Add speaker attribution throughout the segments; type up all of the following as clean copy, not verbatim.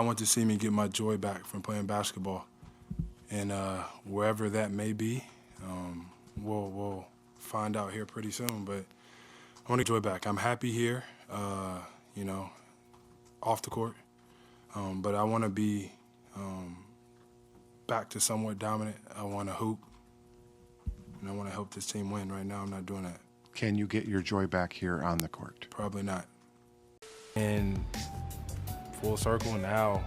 Speaker 1: want to see me get my joy back from playing basketball. And wherever that may be, we'll find out here pretty soon. But I want to joy back. I'm happy here, you know, off the court. But I want to be back to somewhat dominant. I want to hoop, and I want to help this team win. Right now, I'm not doing that.
Speaker 2: Can you get your joy back here on the court?
Speaker 1: Probably not. And full circle now,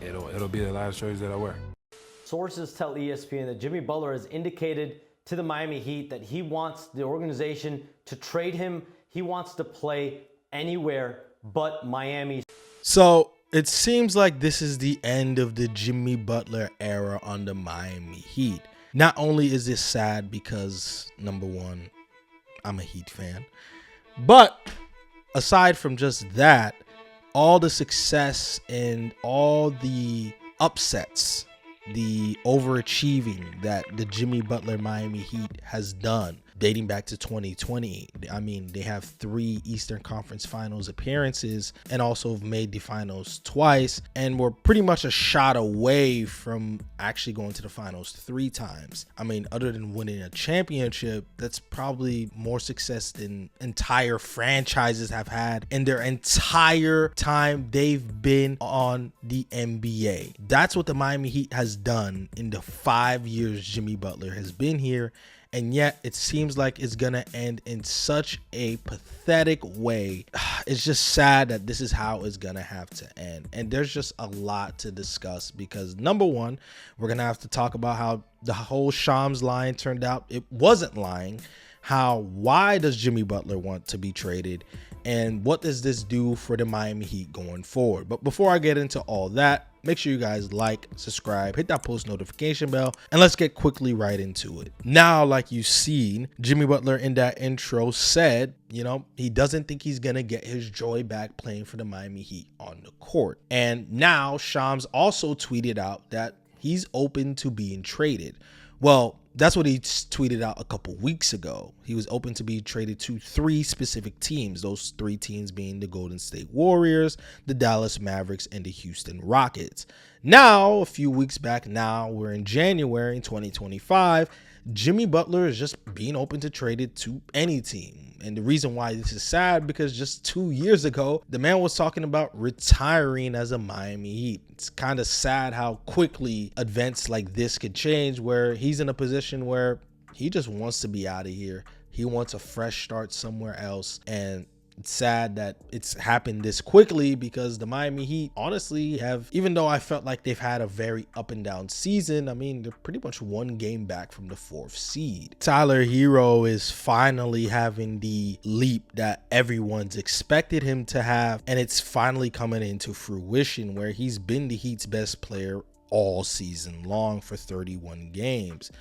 Speaker 1: it'll be the last jersey that I wear.
Speaker 3: Sources tell ESPN that Jimmy Butler has indicated to the Miami Heat that he wants the organization to trade him. He wants to play anywhere but Miami.
Speaker 4: So it seems like this is the end of the Jimmy Butler era on the Miami Heat. Not only is this sad because, number one, I'm a Heat fan, but aside from just that, all the success and all the upsets, the overachieving that the Jimmy Butler Miami Heat has done dating back to 2020. I mean, they have 3 Eastern Conference Finals appearances and also have made the finals twice, and were pretty much a shot away from actually going to the finals 3 times. I mean, other than winning a championship, that's probably more success than entire franchises have had in their entire time they've been on the NBA. That's what the Miami Heat has done in the 5 years Jimmy Butler has been here. And yet it seems like it's going to end in such a pathetic way. It's just sad that this is how it's going to have to end. And there's just a lot to discuss because, number one, we're going to have to talk about how the whole Shams line turned out. It wasn't lying. Why does Jimmy Butler want to be traded? And what does this do for the Miami Heat going forward? But before I get into all that, make sure you guys like, subscribe, hit that post notification bell, and let's get quickly right into it. Now, like you've seen, Jimmy Butler in that intro said, he doesn't think he's going to get his joy back playing for the Miami Heat on the court. And now Shams also tweeted out that he's open to being traded. Well, that's what he tweeted out a couple weeks ago. He was open to be traded to 3 specific teams, those 3 teams being the Golden State Warriors, the Dallas Mavericks, and the Houston Rockets. Now, a few weeks back now, we're in January in 2025, Jimmy Butler is just being open to traded to any team. And the reason why this is sad, because just 2 years ago, the man was talking about retiring as a Miami Heat. It's kind of sad how quickly events like this could change, where he's in a position where he just wants to be out of here. He wants a fresh start somewhere else. And it's sad that it's happened this quickly because the Miami Heat honestly have, even though I felt like they've had a very up and down season, I mean, they're pretty much 1 game back from the 4th seed. Tyler Hero is finally having the leap that everyone's expected him to have, and it's finally coming into fruition where he's been the Heat's best player all season long for 31 games.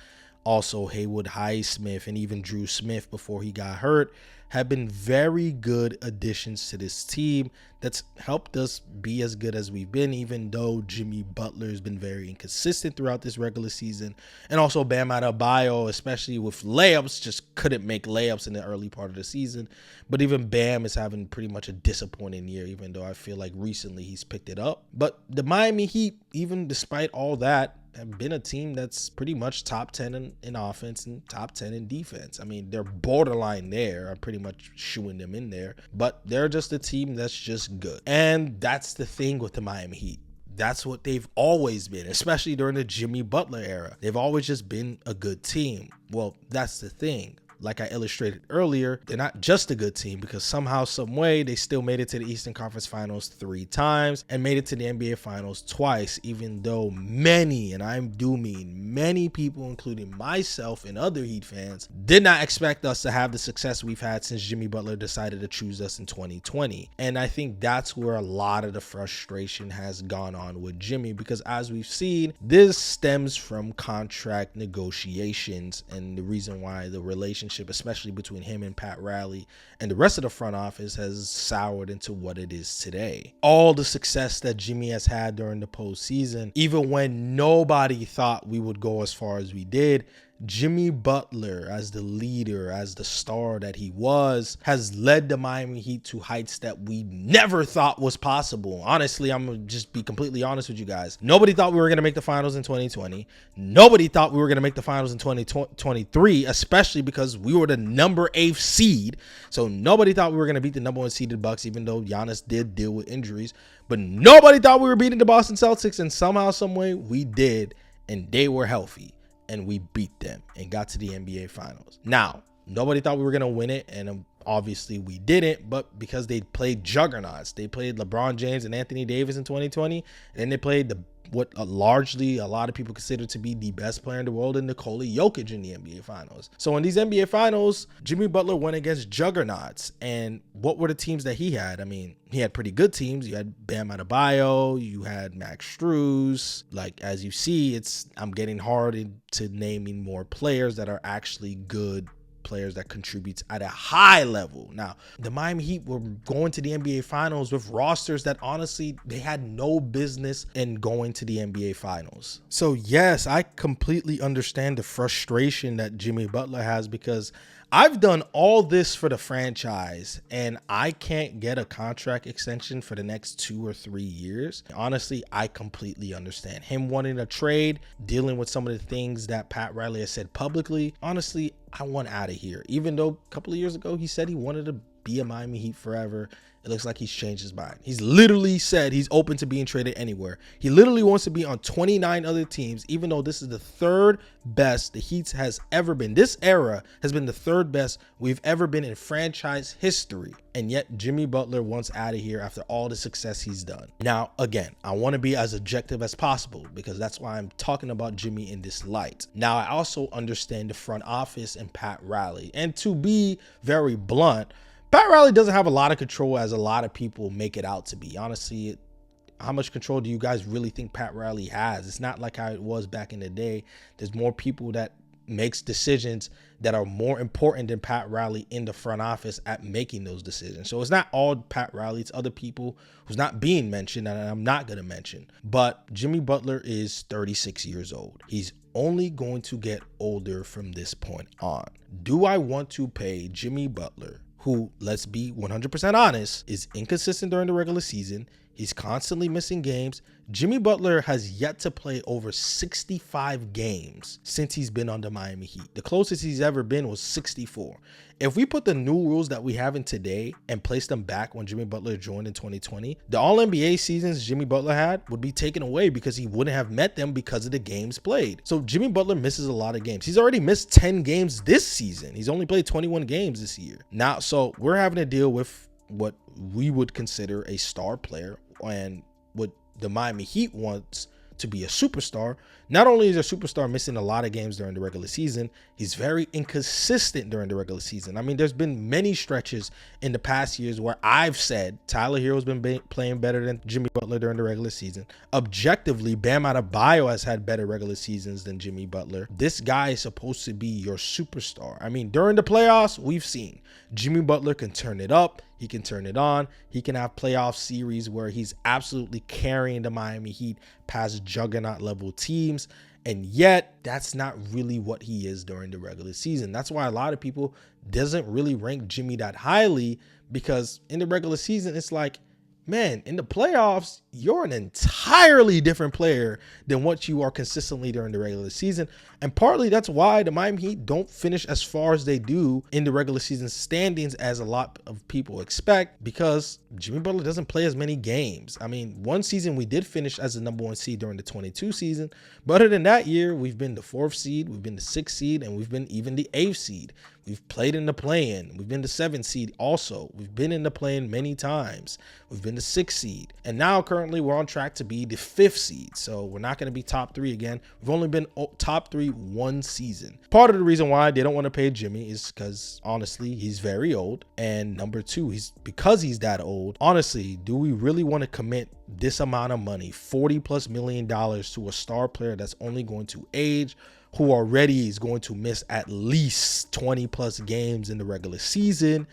Speaker 4: Also, Haywood Highsmith and even Drew Smith before he got hurt have been very good additions to this team that's helped us be as good as we've been, even though Jimmy Butler has been very inconsistent throughout this regular season. And also Bam Adebayo, especially with layups, just couldn't make layups in the early part of the season. But even Bam is having pretty much a disappointing year, even though I feel like recently he's picked it up. But the Miami Heat, even despite all that, have been a team that's pretty much top 10 in offense and top 10 in defense. I mean, they're borderline there. I'm pretty much shooing them in there, but they're just a team that's just good. And that's the thing with the Miami Heat. That's what they've always been, especially during the Jimmy Butler era. They've always just been a good team. Well, that's the thing. Like I illustrated earlier, they're not just a good team because somehow, some way, they still made it to the Eastern Conference Finals 3 times and made it to the NBA Finals twice, even though many, and I do mean many people, including myself and other Heat fans, did not expect us to have the success we've had since Jimmy Butler decided to choose us in 2020. And I think that's where a lot of the frustration has gone on with Jimmy, because as we've seen, this stems from contract negotiations, and the reason why the relationship, especially between him and Pat Riley and the rest of the front office, has soured into what it is today. All the success that Jimmy has had during the postseason, even when nobody thought we would go as far as we did, Jimmy Butler, as the leader, as the star that he was, has led the Miami Heat to heights that we never thought was possible. Honestly, I'm going to just be completely honest with you guys. Nobody thought we were going to make the finals in 2020. Nobody thought we were going to make the finals in 2023, especially because we were the number 8th seed. So nobody thought we were going to beat the number 1 seeded Bucks, even though Giannis did deal with injuries. But nobody thought we were beating the Boston Celtics, and somehow, some way, we did, and they were healthy. And we beat them and got to the NBA Finals. Now, nobody thought we were going to win it, and obviously we didn't, but because they played juggernauts. They played LeBron James and Anthony Davis in 2020, and then they played what largely a lot of people consider to be the best player in the world in Nikola Jokic in the NBA Finals. So in these NBA Finals, Jimmy Butler went against juggernauts. And what were the teams that he had? I mean, he had pretty good teams. You had Bam Adebayo, you had Max Strus. Like, as you see, I'm getting hard into naming more players that are actually good players that contributes at a high level. Now, the Miami Heat were going to the NBA Finals with rosters that honestly, they had no business in going to the NBA Finals. So yes, I completely understand the frustration that Jimmy Butler has, because I've done all this for the franchise and I can't get a contract extension for the next 2 or 3 years. Honestly, I completely understand him wanting a trade, dealing with some of the things that Pat Riley has said publicly. Honestly, I want out of here. Even though a couple of years ago, he said he wanted to be a Miami Heat forever. It looks like he's changed his mind. He's literally said he's open to being traded anywhere. He literally wants to be on 29 other teams, even though this is the third best the Heat has ever been. This era has been the third best we've ever been in franchise history. And yet Jimmy Butler wants out of here after all the success he's done. Now, again, I want to be as objective as possible because that's why I'm talking about Jimmy in this light. Now, I also understand the front office and Pat Riley. And to be very blunt, Pat Riley doesn't have a lot of control as a lot of people make it out to be. Honestly, how much control do you guys really think Pat Riley has? It's not like how it was back in the day. There's more people that makes decisions that are more important than Pat Riley in the front office at making those decisions. So it's not all Pat Riley, it's other people who's not being mentioned and I'm not going to mention. But Jimmy Butler is 36 years old. He's only going to get older from this point on. Do I want to pay Jimmy Butler, who, let's be 100% honest, is inconsistent during the regular season? He's constantly missing games. Jimmy Butler has yet to play over 65 games since he's been on the Miami Heat. The closest he's ever been was 64. If we put the new rules that we have in today and place them back when Jimmy Butler joined in 2020, the All-NBA seasons Jimmy Butler had would be taken away because he wouldn't have met them because of the games played. So Jimmy Butler misses a lot of games. He's already missed 10 games this season. He's only played 21 games this year. Now, so we're having to deal with what we would consider a star player, and what the Miami Heat wants to be a superstar. Not only is a superstar missing a lot of games during the regular season, he's very inconsistent during the regular season. I mean, there's been many stretches in the past years where I've said Tyler Hero's been playing better than Jimmy Butler during the regular season. Objectively, Bam Adebayo has had better regular seasons than Jimmy Butler. This guy is supposed to be your superstar. I mean, during the playoffs, we've seen Jimmy Butler can turn it up. He can turn it on. He can have playoff series where he's absolutely carrying the Miami Heat past juggernaut level teams. And yet that's not really what he is during the regular season. That's why a lot of people doesn't really rank Jimmy that highly, because in the regular season, it's like, man, in the playoffs, you're an entirely different player than what you are consistently during the regular season. And partly that's why the Miami Heat don't finish as far as they do in the regular season standings as a lot of people expect, because Jimmy Butler doesn't play as many games. I mean, one season we did finish as the number 1 seed during the 22 season. But other than that year, we've been the 4th seed, we've been the 6th seed, and we've been even the 8th seed. We've played in the play-in. We've been the 7th seed also. We've been in the play-in many times. We've been the 6th seed. And now currently we're on track to be the 5th seed. So we're not going to be top 3 again. We've only been top 3 one season. Part of the reason why they don't want to pay Jimmy is because honestly, he's very old. And number 2, because he's that old, honestly, do we really want to commit this amount of money, $40+ million, to a star player that's only going to age, who already is going to miss at least 20+ games in the regular season?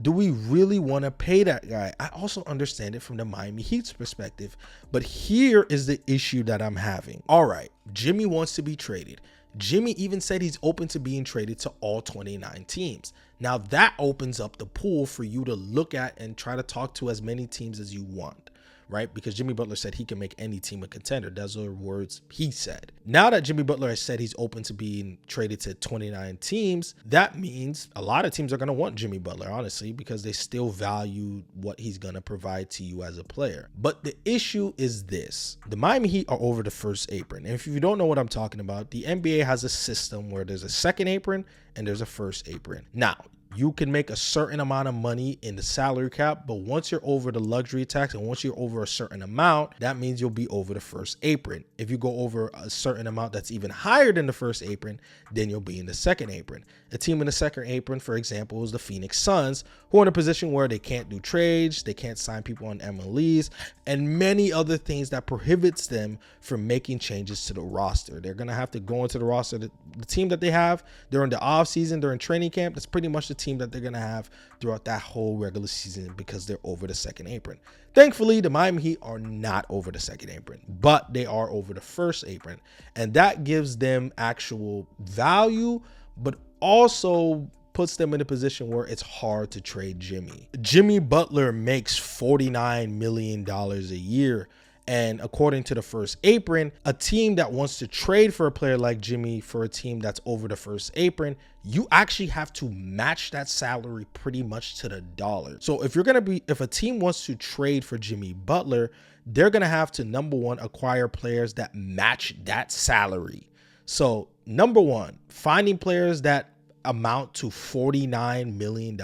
Speaker 4: Do we really want to pay that guy? I also understand it from the Miami Heat's perspective, but here is the issue that I'm having. All right, Jimmy wants to be traded. Jimmy even said he's open to being traded to all 29 teams. Now that opens up the pool for you to look at and try to talk to as many teams as you want, right? Because Jimmy Butler said he can make any team a contender. Those are words he said. Now that Jimmy Butler has said he's open to being traded to 29 teams, that means a lot of teams are going to want Jimmy Butler, honestly, because they still value what he's going to provide to you as a player. But the issue is this. The Miami Heat are over the first apron. And if you don't know what I'm talking about, the NBA has a system where there's a second apron and there's a first apron. Now, you can make a certain amount of money in the salary cap, but once you're over the luxury tax and once you're over a certain amount, that means you'll be over the first apron. If you go over a certain amount that's even higher than the first apron, then you'll be in the second apron. A team in the second apron, for example, is the Phoenix Suns, who are in a position where they can't do trades, they can't sign people on MLEs, and many other things that prohibits them from making changes to the roster. They're going to have to go into the roster. The team that they have during the offseason, during training camp, that's pretty much the team that they're going to have throughout that whole regular season because they're over the second apron. Thankfully, the Miami Heat are not over the second apron, but they are over the first apron. And that gives them actual value, but also puts them in a position where it's hard to trade Jimmy. Jimmy Butler makes $49 million a year. And according to the first apron, a team that wants to trade for a player like Jimmy for a team that's over the first apron, you actually have to match that salary pretty much to the dollar. So if a team wants to trade for Jimmy Butler, they're going to have to, number one, acquire players that match that salary. So number one, finding players that amount to $49 million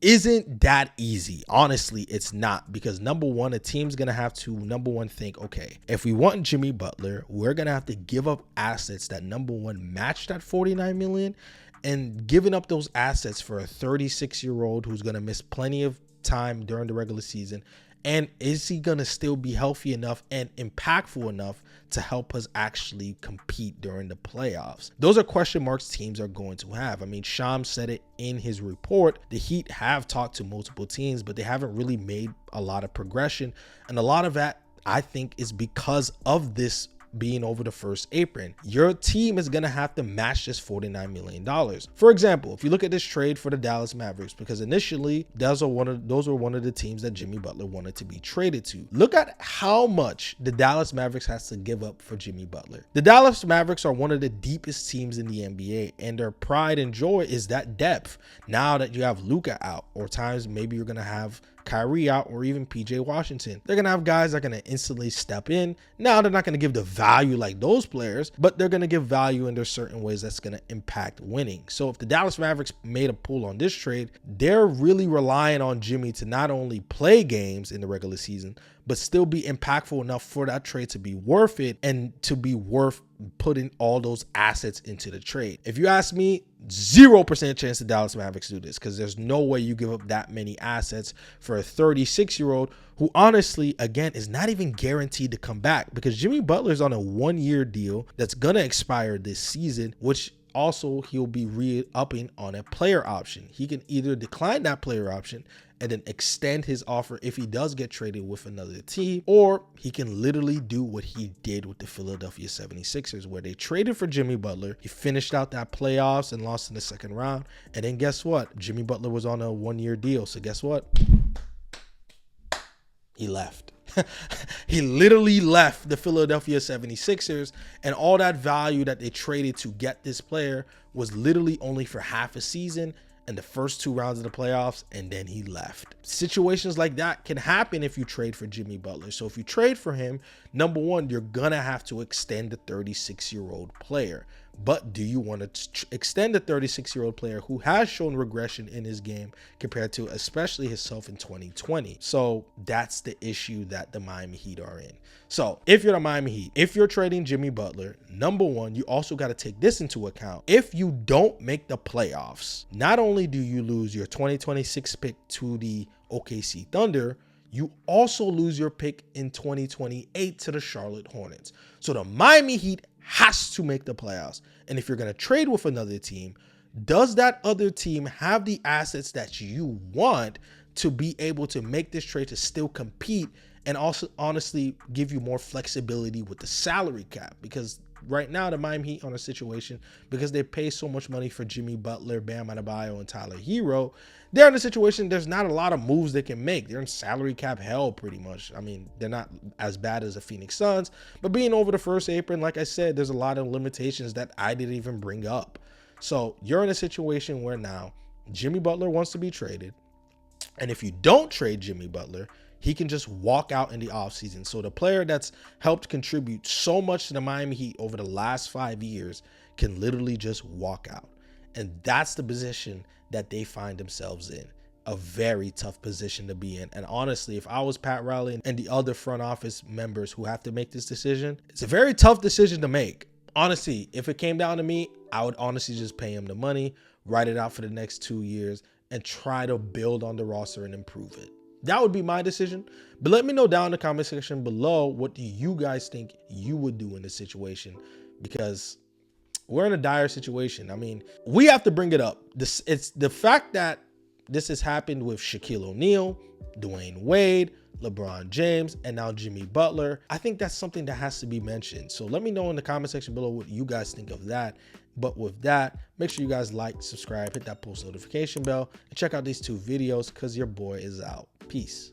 Speaker 4: isn't that easy. Honestly, it's not, because number one, a team's gonna have to think, okay, if we want Jimmy Butler, we're gonna have to give up assets that, number one, match that $49 million, and giving up those assets for a 36-year-old who's gonna miss plenty of time during the regular season. And is he going to still be healthy enough and impactful enough to help us actually compete during the playoffs? Those are question marks teams are going to have. I mean, Shams said it in his report. The Heat have talked to multiple teams, but they haven't really made a lot of progression. And a lot of that, I think, is because of this being over the first apron. Your team is going to have to match this $49 million. For example, if you look at this trade for the Dallas Mavericks, because initially those were one of the teams that Jimmy Butler wanted to be traded to. Look at how much the Dallas Mavericks has to give up for Jimmy Butler. The Dallas Mavericks are one of the deepest teams in the NBA, and their pride and joy is that depth. Now that you have Luka out, or times maybe you're going to have Kyrie out, or even PJ Washington, they're going to have guys that are going to instantly step in. Now, they're not going to give the value like those players, but they're going to give value in their certain ways that's going to impact winning. So if the Dallas Mavericks made a pull on this trade, they're really relying on Jimmy to not only play games in the regular season, but still be impactful enough for that trade to be worth it and to be worth putting all those assets into the trade. If you ask me, 0% chance the Dallas Mavericks do this, because there's no way you give up that many assets for a 36-year-old who, honestly, again, is not even guaranteed to come back, because Jimmy Butler's on a 1-year deal that's going to expire this season, which also he'll be re-upping on a player option. He can either decline that player option and then extend his offer if he does get traded with another team, or he can literally do what he did with the Philadelphia 76ers, where they traded for Jimmy Butler. He finished out that playoffs and lost in the second round. And then guess what? Jimmy Butler was on a 1-year deal. So guess what? He left. He literally left the Philadelphia 76ers, and all that value that they traded to get this player was literally only for half a season and the first 2 rounds of the playoffs, and then he left. Situations like that can happen if you trade for Jimmy Butler. So if you trade for him, number one, you're gonna have to extend the 36-year-old player. But do you want to extend a 36-year-old player who has shown regression in his game compared to especially himself in 2020? So that's the issue that the Miami Heat are in. So if you're the Miami Heat, if you're trading Jimmy Butler, number one, you also got to take this into account. If you don't make the playoffs, not only do you lose your 2026 pick to the OKC Thunder, you also lose your pick in 2028 to the Charlotte Hornets. So the Miami Heat has to make the playoffs. And if you're going to trade with another team, does that other team have the assets that you want to be able to make this trade to still compete, and also honestly give you more flexibility with the salary cap? Because right now the Miami Heat on a situation because they pay so much money for Jimmy Butler, Bam Adebayo, and Tyler Hero. They're in a situation there's not a lot of moves they can make. They're in salary cap hell pretty much. I mean, they're not as bad as the Phoenix Suns, but being over the first apron, like I said, there's a lot of limitations that I didn't even bring up. So you're in a situation where now Jimmy Butler wants to be traded. And if you don't trade Jimmy Butler, he can just walk out in the offseason. So the player that's helped contribute so much to the Miami Heat over the last 5 years can literally just walk out. And that's the position that they find themselves in. A very tough position to be in. And honestly, if I was Pat Riley and the other front office members who have to make this decision, it's a very tough decision to make. Honestly, if it came down to me, I would honestly just pay him the money, write it out for the next 2 years, and try to build on the roster and improve it. That would be my decision. But let me know down in the comment section below, what do you guys think you would do in this situation? Because we're in a dire situation. I mean, we have to bring it up. It's the fact that this has happened with Shaquille O'Neal, Dwayne Wade, LeBron James, and now Jimmy Butler. I think that's something that has to be mentioned. So let me know in the comment section below what you guys think of that. But with that, make sure you guys like, subscribe, hit that post notification bell, and check out these 2 videos because your boy is out. Peace.